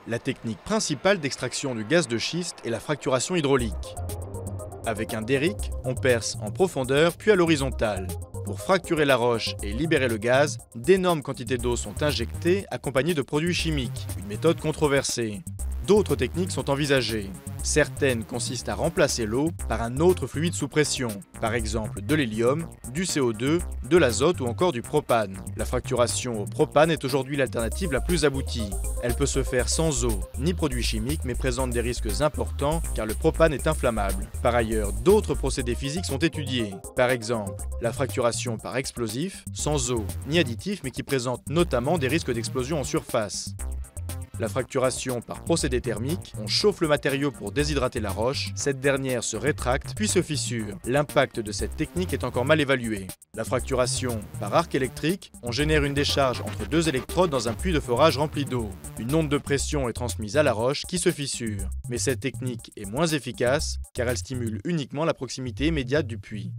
La technique principale d'extraction du gaz de schiste est la fracturation hydraulique. Avec un derrick, on perce en profondeur puis à l'horizontale. Pour fracturer la roche et libérer le gaz, d'énormes quantités d'eau sont injectées accompagnées de produits chimiques, une méthode controversée. D'autres techniques sont envisagées. Certaines consistent à remplacer l'eau par un autre fluide sous pression, par exemple de l'hélium, du CO2, de l'azote ou encore du propane. La fracturation au propane est aujourd'hui l'alternative la plus aboutie. Elle peut se faire sans eau ni produits chimiques mais présente des risques importants car le propane est inflammable. Par ailleurs, d'autres procédés physiques sont étudiés. Par exemple, la fracturation par explosif, sans eau ni additifs mais qui présente notamment des risques d'explosion en surface. La fracturation par procédé thermique, on chauffe le matériau pour déshydrater la roche, cette dernière se rétracte puis se fissure. L'impact de cette technique est encore mal évalué. La fracturation par arc électrique, on génère une décharge entre deux électrodes dans un puits de forage rempli d'eau. Une onde de pression est transmise à la roche qui se fissure. Mais cette technique est moins efficace car elle stimule uniquement la proximité immédiate du puits.